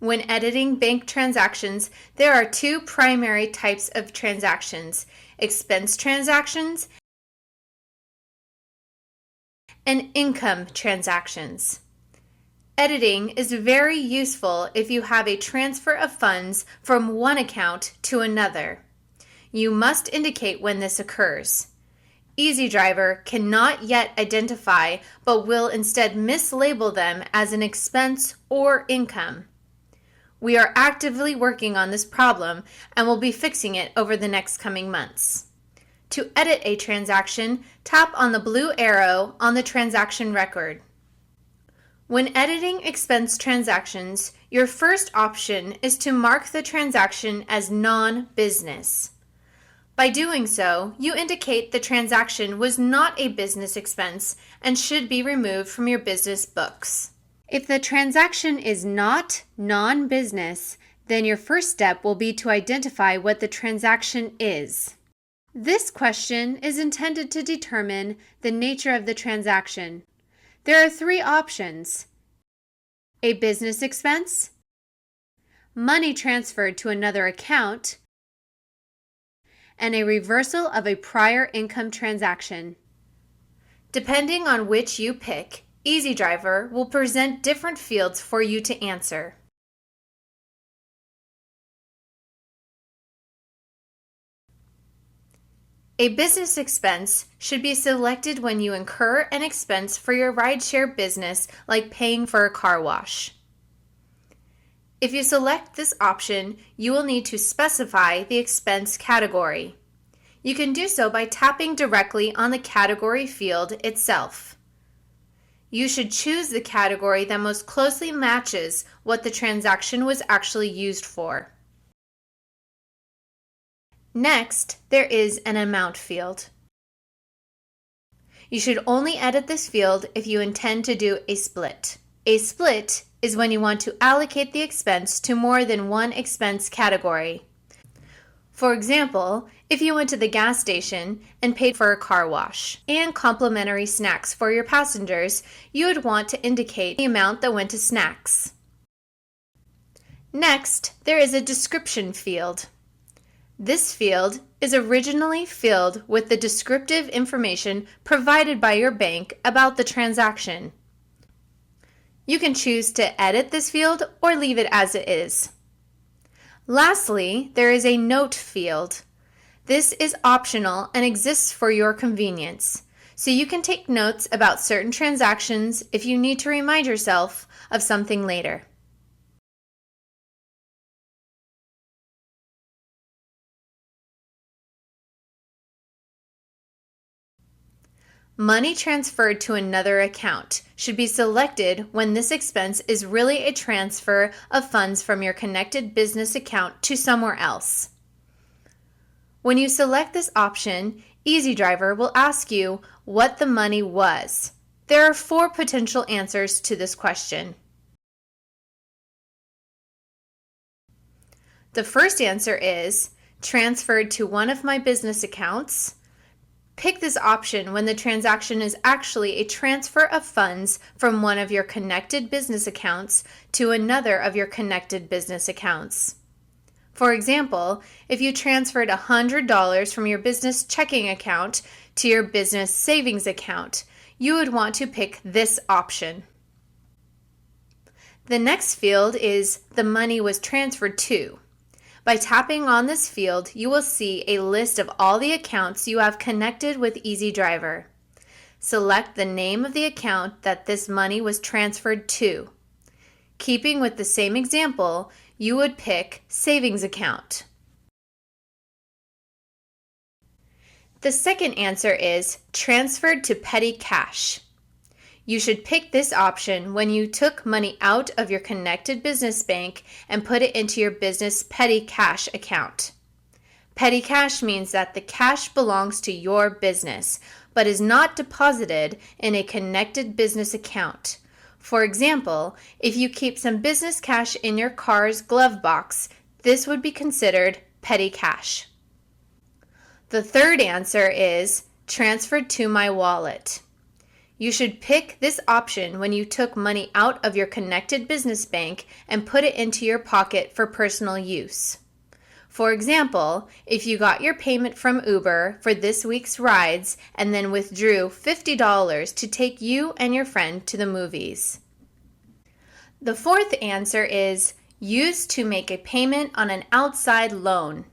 When editing bank transactions, there are two primary types of transactions: expense transactions and income transactions. Editing is very useful if you have a transfer of funds from one account to another. You must indicate when this occurs. EEZZDriver cannot yet identify, but will instead mislabel them as an expense or income. We are actively working on this problem and will be fixing it over the next coming months. To edit a transaction, tap on the blue arrow on the transaction record. When editing expense transactions, your first option is to mark the transaction as non-business. By doing so, you indicate the transaction was not a business expense and should be removed from your business books. If the transaction is not non-business, then your first step will be to identify what the transaction is. This question is intended to determine the nature of the transaction. There are three options: a business expense, money transferred to another account, and a reversal of a prior income transaction. Depending on which you pick, EEZZDriver will present different fields for you to answer. A business expense should be selected when you incur an expense for your rideshare business, like paying for a car wash. If you select this option, you will need to specify the expense category. You can do so by tapping directly on the category field itself. You should choose the category that most closely matches what the transaction was actually used for. Next, there is an amount field. You should only edit this field if you intend to do a split. A split is when you want to allocate the expense to more than one expense category. For example, if you went to the gas station and paid for a car wash and complimentary snacks for your passengers, you would want to indicate the amount that went to snacks. Next, there is a description field. This field is originally filled with the descriptive information provided by your bank about the transaction. You can choose to edit this field or leave it as it is. Lastly, there is a note field. This is optional and exists for your convenience, so you can take notes about certain transactions if you need to remind yourself of something later. Money transferred to another account should be selected when this expense is really a transfer of funds from your connected business account to somewhere else. When you select this option, EEZZDriver will ask you what the money was. There are 4 potential answers to this question. The first answer is transferred to one of my business accounts. Pick this option when the transaction is actually a transfer of funds from one of your connected business accounts to another of your connected business accounts. For example, if you transferred $100 from your business checking account to your business savings account, you would want to pick this option. The next field is the money was transferred to. By tapping on this field, you will see a list of all the accounts you have connected with EEZZDriver. Select the name of the account that this money was transferred to. Keeping with the same example, you would pick Savings Account. The second answer is transferred to petty cash. You should pick this option when you took money out of your connected business bank and put it into your business petty cash account. Petty cash means that the cash belongs to your business, but is not deposited in a connected business account. For example, if you keep some business cash in your car's glove box, this would be considered petty cash. The third answer is transferred to my wallet. You should pick this option when you took money out of your connected business bank and put it into your pocket for personal use. For example, if you got your payment from Uber for this week's rides and then withdrew $50 to take you and your friend to the movies. The fourth answer is used to make a payment on an outside loan.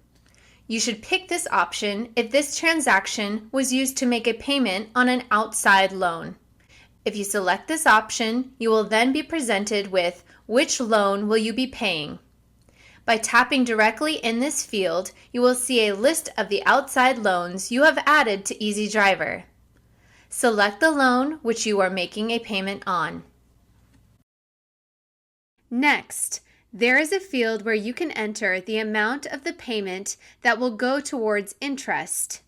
You should pick this option if this transaction was used to make a payment on an outside loan. If you select this option, you will then be presented with which loan will you be paying. By tapping directly in this field, you will see a list of the outside loans you have added to EEZZDriver. Select the loan which you are making a payment on. Next, there is a field where you can enter the amount of the payment that will go towards interest.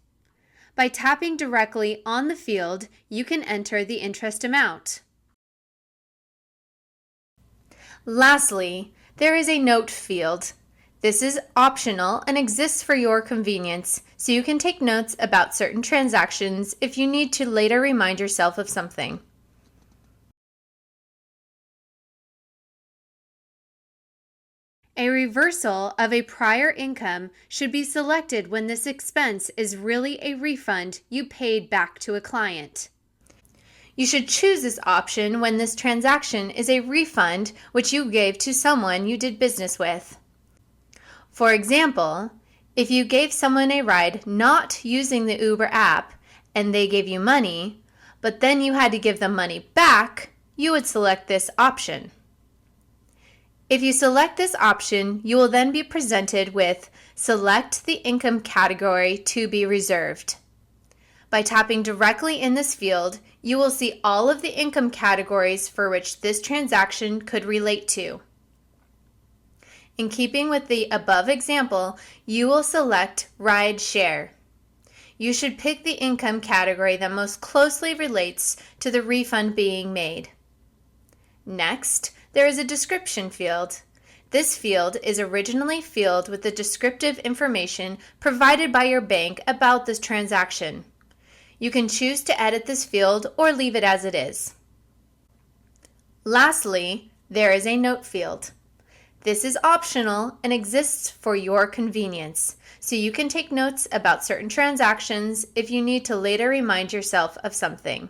By tapping directly on the field, you can enter the interest amount. Lastly, there is a note field. This is optional and exists for your convenience, so you can take notes about certain transactions if you need to later remind yourself of something. A reversal of a prior income should be selected when this expense is really a refund you paid back to a client. You should choose this option when this transaction is a refund which you gave to someone you did business with. For example, if you gave someone a ride not using the Uber app and they gave you money, but then you had to give them money back, you would select this option. If you select this option, you will then be presented with Select the income category to be reserved. By tapping directly in this field, you will see all of the income categories for which this transaction could relate to. In keeping with the above example, you will select Ride Share. You should pick the income category that most closely relates to the refund being made. Next, there is a description field. This field is originally filled with the descriptive information provided by your bank about this transaction. You can choose to edit this field or leave it as it is. Lastly, there is a note field. This is optional and exists for your convenience, so you can take notes about certain transactions if you need to later remind yourself of something.